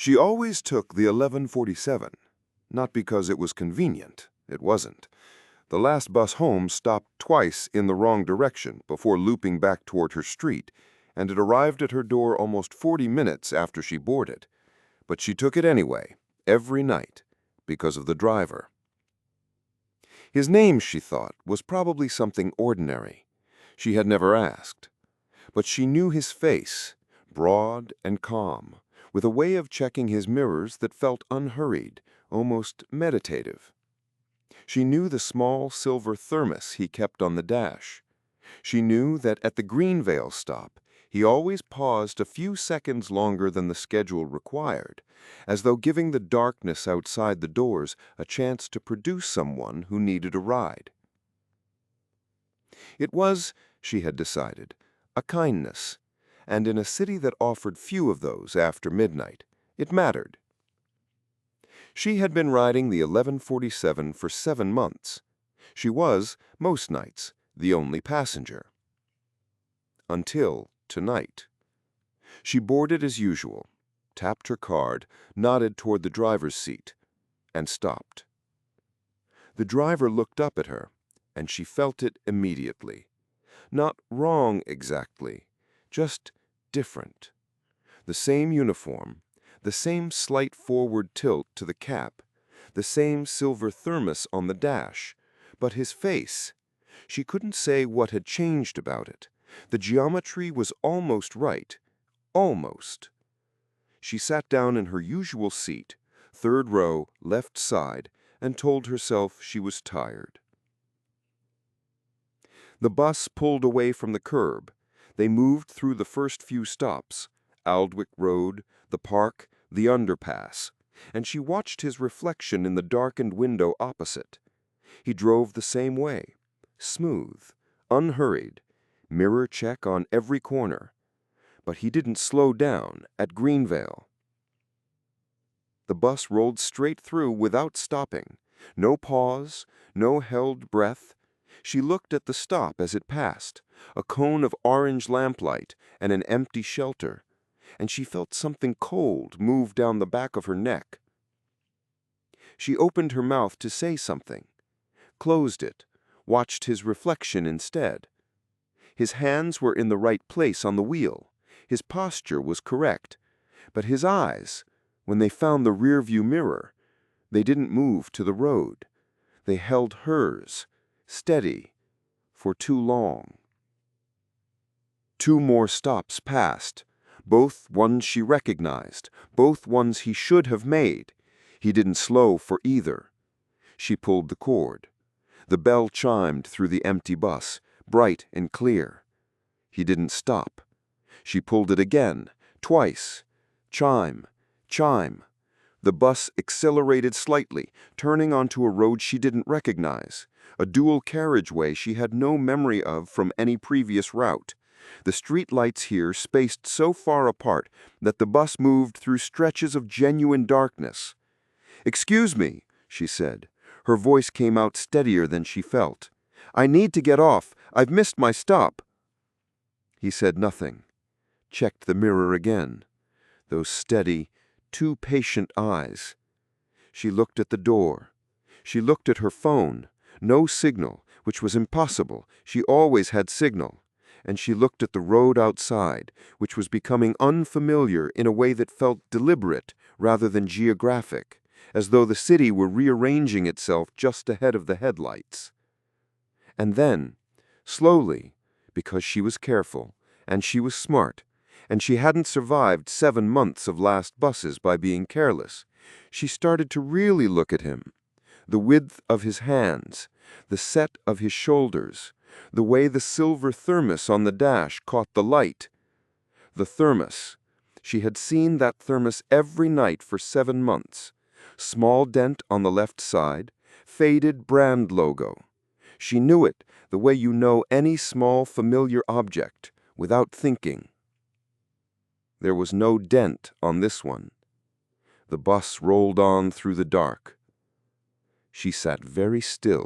She always took the 11:47, not because it was convenient. It wasn't. The last bus home stopped twice in the wrong direction before looping back toward her street, and it arrived at her door almost 40 minutes after she boarded. But she took it anyway, every night, because of the driver. His name, she thought, was probably something ordinary. She had never asked. But she knew his face, broad and calm, with a way of checking his mirrors that felt unhurried, almost meditative. She knew the small silver thermos he kept on the dash. She knew that at the Greenvale stop, he always paused a few seconds longer than the schedule required, as though giving the darkness outside the doors a chance to produce someone who needed a ride. It was, she had decided, a kindness, and in a city that offered few of those after midnight, it mattered. She had been riding the 11:47 for 7 months. She was, most nights, the only passenger. Until tonight. She boarded as usual, tapped her card, nodded toward the driver's seat, and stopped. The driver looked up at her, and she felt it immediately. Not wrong exactly, just different. The same uniform, the same slight forward tilt to the cap, the same silver thermos on the dash, but his face. She couldn't say what had changed about it. The geometry was almost right. Almost. She sat down in her usual seat, third row, left side, and told herself she was tired. The bus pulled away from the curb. They moved through the first few stops, Aldwych Road, the park, the underpass, and she watched his reflection in the darkened window opposite. He drove the same way, smooth, unhurried, mirror check on every corner. But he didn't slow down at Greenvale. The bus rolled straight through without stopping. No pause, no held breath. She looked at the stop as it passed, a cone of orange lamplight and an empty shelter, and she felt something cold move down the back of her neck. She opened her mouth to say something, closed it, watched his reflection instead. His hands were in the right place on the wheel. His posture was correct. But his eyes, when they found the rearview mirror, they didn't move to the road. They held hers, steady, for too long. 2 more stops passed, both ones she recognized, both ones he should have made. He didn't slow for either. She pulled the cord. The bell chimed through the empty bus, bright and clear. He didn't stop. She pulled it again, twice. Chime, chime. The bus accelerated slightly, turning onto a road she didn't recognize, a dual carriageway she had no memory of from any previous route. The street lights here spaced so far apart that the bus moved through stretches of genuine darkness. "Excuse me," she said. Her voice came out steadier than she felt. "I need to get off. I've missed my stop." He said nothing. Checked the mirror again. Those steady, too patient eyes. She looked at the door. She looked at her phone. No signal, which was impossible. She always had signal. And she looked at the road outside, which was becoming unfamiliar in a way that felt deliberate rather than geographic, as though the city were rearranging itself just ahead of the headlights. And then, slowly, because she was careful, and she was smart, and she hadn't survived 7 months of last buses by being careless, she started to really look at him. The width of his hands, the set of his shoulders, the way the silver thermos on the dash caught the light. The thermos. She had seen that thermos every night for 7 months. Small dent on the left side, faded brand logo. She knew it the way you know any small familiar object, without thinking. There was no dent on this one. The bus rolled on through the dark. She sat very still.